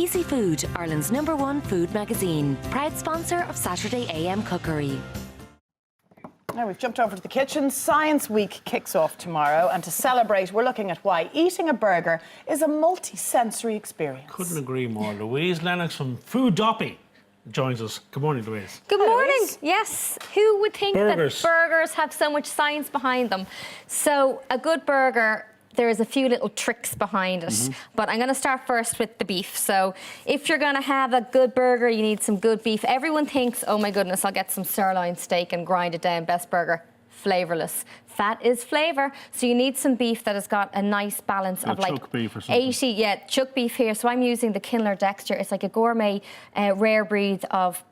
Easy Food, Ireland's #1 food magazine. Proud sponsor of Saturday AM Cookery. Now we've jumped over to the kitchen. Science Week kicks off tomorrow, and to celebrate, we're looking at why eating a burger is a multi-sensory experience. Couldn't agree more. Louise Lennox from Foodopy joins us. Good morning, Louise. Good morning. Yes. Who would think that burgers have so much science behind them? So a good burger, there is a few little tricks behind it, but I'm going to start first with the beef. So if you're going to have a good burger, you need some good beef. Everyone thinks, oh my goodness, I'll get some sirloin steak and grind it down, best burger. Flavourless. Fat is flavour, so you need some beef that has got a nice balance of like chuck beef or something. 80, chuck beef here. So I'm using the Kindler Dexter. It's like a gourmet rare breed of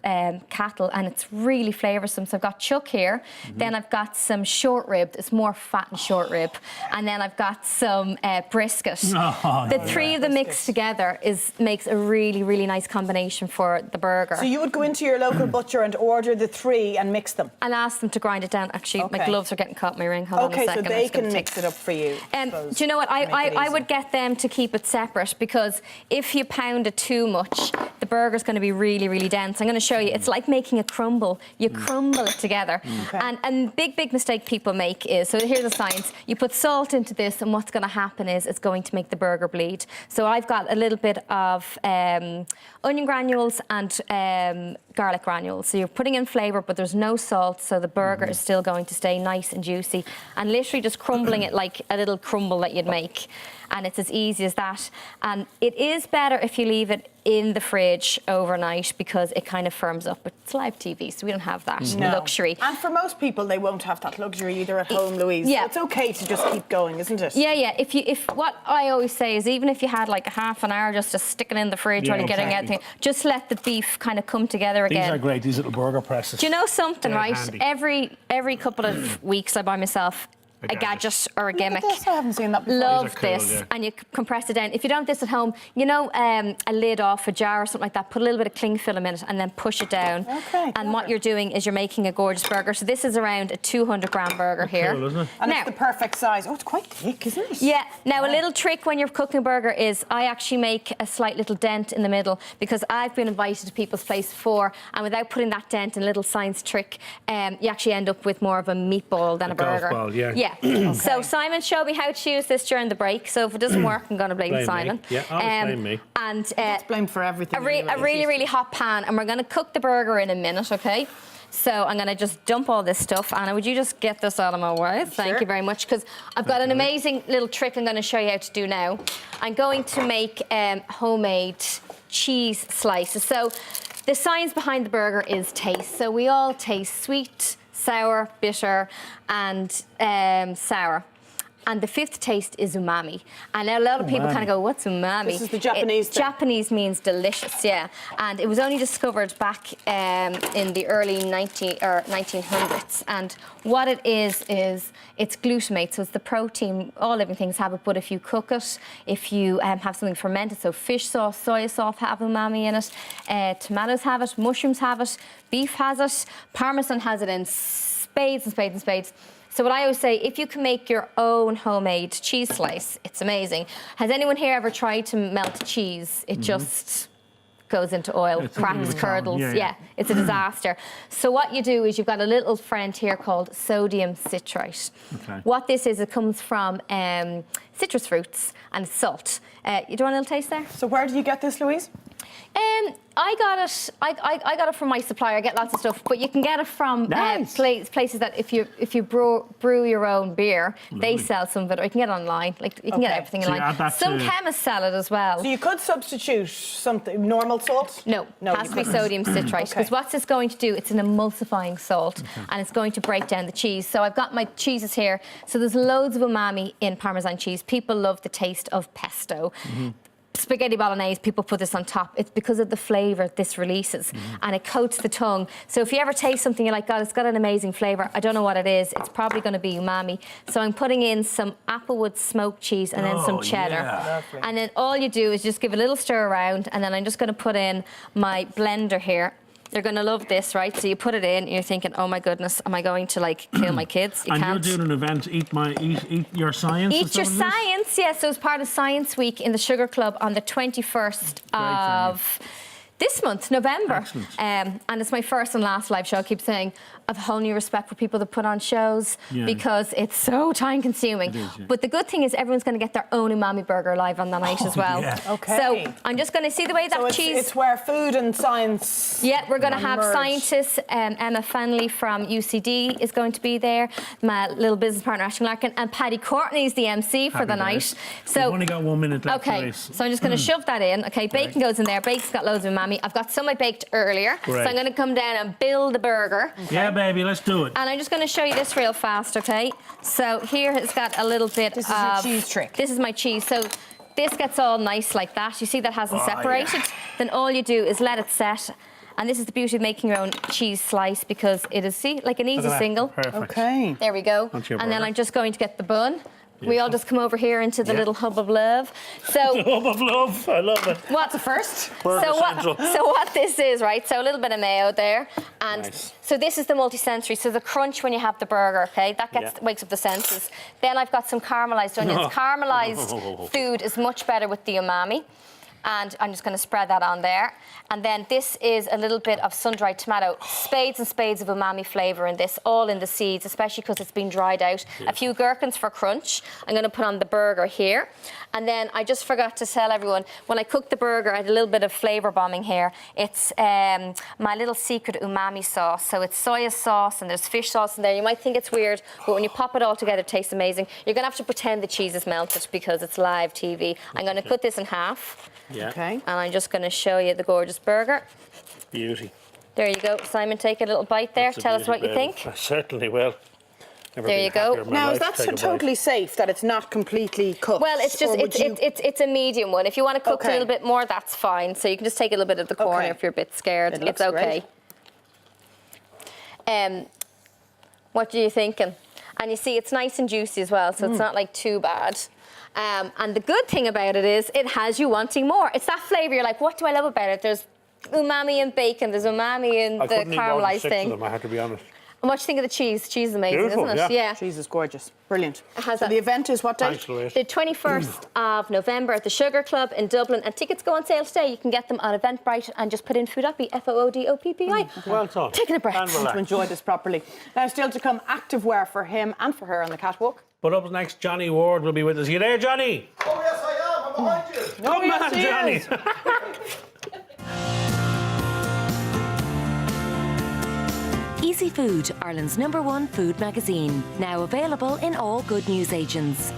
cattle, and it's really flavoursome. So I've got chuck here, then I've got some short rib. It's more fat and short rib, and then I've got some brisket. The three of them mixed together makes a really, really nice combination for the burger. So you would go into your local butcher and order the three and mix them? And ask them to grind it down. Actually, my gloves are getting caught in my ring. Hold on a second. So they can mix it up for you. Do you know what? I would get them to keep it separate, because if you pound it too much, the burger's going to be really, really dense. I'm going to show you. It's like making a crumble. You crumble it together. And big mistake people make is, so here's the science. You put salt into this, and what's going to happen is it's going to make the burger bleed. So I've got a little bit of onion granules and garlic granules. So you're putting in flavour, but there's no salt, so the burger is still going to stay nice and juicy. And literally just crumbling it like a little crumble that you'd make. And it's as easy as that. And it is better if you leave it in the fridge overnight, because it kind of firms up. But it's live TV, so we don't have that luxury. And for most people, they won't have that luxury either at home, Louise. Yeah. So it's okay to just keep going, isn't it? Yeah. If what I always say is, even if you had like a half an hour just to stick it in the fridge while you're getting everything, just let the beef kind of come together again. These are great, these little burger presses. Do you know something, right? Handy. Every couple of weeks I buy myself a gadget or a gimmick. Look at this, I haven't seen that before. Love Cool, this. And you compress it down. If you don't have this at home, you know, a lid off a jar or something like that, put a little bit of cling film in it and then push it down. And what you're doing is you're making a gorgeous burger. So this is around a 200-gram burger here. Cool, isn't it? And it's the perfect size. Oh, it's quite thick, isn't it? Yeah. Now, a little trick when you're cooking a burger is I actually make a slight little dent in the middle, because I've been invited to people's place before, and without putting that dent, a little science trick, you actually end up with more of a meatball than a burger. Golf ball, Yeah. So Simon showed me how to use this during the break. So if it doesn't work, I'm going to blame Simon. Me. Yeah, I'll blame me. And it's blamed for everything. A really hot pan, and we're going to cook the burger in a minute, okay? So I'm going to just dump all this stuff. Anna, would you just get this out of my way? Thank you very much, because I've got an amazing little trick I'm going to show you how to do now. I'm going to make homemade cheese slices. So the science behind the burger is taste. So we all taste sweet, sour, bitter, and sour. And the fifth taste is umami. And a lot of people kind of go, what's umami? This is the Japanese thing. Japanese means delicious, yeah. And it was only discovered back in the early 1900s. And what it is it's glutamate. So it's the protein, all living things have it. But if you cook it, if you have something fermented, so fish sauce, soy sauce have umami in it, tomatoes have it, mushrooms have it, beef has it, Parmesan has it in spades and spades and spades. So what I always say, if you can make your own homemade cheese slice, it's amazing. Has anyone here ever tried to melt cheese? It just goes into oil, cracks, curdles. Yeah, it's a disaster. So what you do is you've got a little friend here called sodium citrate. What this is, it comes from citrus fruits and salt. You do want a little taste there? So where do you get this, Louise? I got it. I got it from my supplier. I get lots of stuff, but you can get it from places that if you brew your own beer, they sell some of it, or you can get it online. Like you can get everything online. Some chemists sell it as well. So you could substitute something normal salt. No, it has to be sodium citrate, because what's this going to do? It's an emulsifying salt, and it's going to break down the cheese. So I've got my cheeses here. So there's loads of umami in Parmesan cheese. People love the taste of pesto. Spaghetti bolognese, people put this on top. It's because of the flavour this releases, and it coats the tongue. So if you ever taste something you're like, God, it's got an amazing flavour, I don't know what it is, it's probably going to be umami. So I'm putting in some Applewood smoked cheese and then some cheddar. And then all you do is just give a little stir around, and then I'm just going to put in my blender here. You're going to love this, right? So you put it in, and you're thinking, oh my goodness, am I going to like kill my kids? You And can't. you're doing an event, Eat Your Science? Eat is Your that what it is? Science, yes. So it's part of Science Week in the Sugar Club on the 21st of this month, November. Excellent. And it's my first and last live show. I keep saying I have a whole new respect for people that put on shows Yeah. because it's so time consuming. It is, yeah. But the good thing is everyone's going to get their own umami burger live on the night as well. yeah. Okay. So I'm just going to see the way that So cheese... it's where food and science. Yeah, we're going to have merge. scientists. Emma Fanley from UCD is going to be there. My little business partner, Ashton Larkin, and Paddy Courtney is the MC for Happy the days. night. So We've only got 1 minute left. okay, Grace. so I'm just going to shove that in. Okay, bacon goes in there. Bacon's got loads of umami. I've got some I baked earlier, so Great. I'm going to come down and build the burger. Yeah, baby, let's do it. And I'm just going to show you this real fast, okay? So here it's got a little bit This is of... your cheese trick. This is my cheese. So this gets all nice like that. You see that hasn't Oh, separated? yeah. Then all you do is let it set. And this is the beauty of making your own cheese slice because it is, see, like an Look easy at that. single. Perfect. Okay. There we go. Onto your And then burger. I'm just going to get the bun. We all just come over here into the Yeah. little hub of love. So Hub of love. I love it. what's the first? Burger So Central. what this is, right? So a little bit of mayo there, and Nice. so this is the multi-sensory. So the crunch when you have the burger, okay, that Yeah. wakes up the senses. Then I've got some caramelized onions. Oh. Caramelized food is much better with the umami. And I'm just going to spread that on there. And then this is a little bit of sun-dried tomato. Spades and spades of umami flavour in this, all in the seeds, especially because it's been dried out. A few gherkins for crunch. I'm going to put on the burger here. And then I just forgot to tell everyone, when I cooked the burger, I had a little bit of flavour bombing here. It's my little secret umami sauce. So it's soya sauce and there's fish sauce in there. You might think it's weird, but when you pop it all together, it tastes amazing. You're going to have to pretend the cheese is melted because it's live TV. I'm going to cut this in half. Yeah. Okay. And I'm just going to show you the gorgeous burger. Beauty. There you go. Simon, take a little bite there. That's a Tell us what beauty, you baby. think. I certainly will. Never There been you go. happier in my Now, life is that to take a bite. totally safe that it's not completely cooked? Well, it's just Or would you- it's a medium one. If you want to cook it a Okay. little bit more, that's fine. So you can just take a little bit of the corner Okay. if you're a bit scared. It It's looks okay. What are you thinking? And you see, it's nice and juicy as well, so it's not like too bad. And the good thing about it is it has you wanting more. It's that flavour. You're like, what do I love about it? There's umami in bacon. There's umami in I the couldn't eat more than caramelised 6 thing. of them, I have to be honest. And what do you think of the cheese? Cheese is amazing, Beautiful, isn't it? yeah. Cheese is gorgeous. Brilliant. It has So that- the event is what date? Thanks, Louise. The 21st of November at the Sugar Club in Dublin. And tickets go on sale today. You can get them on Eventbrite and just put in Foodoppi, Foodoppi. Well done. Taking a breath. And To relax. enjoy this properly. Now, still to come, activewear for him and for her on the catwalk. But up next, Johnny Ward will be with us. You there, Johnny? Oh, yes, I am. I'm behind you. Come yes, on, he Johnny. is. Easy Food, Ireland's #1 food magazine. Now available in all good newsagents.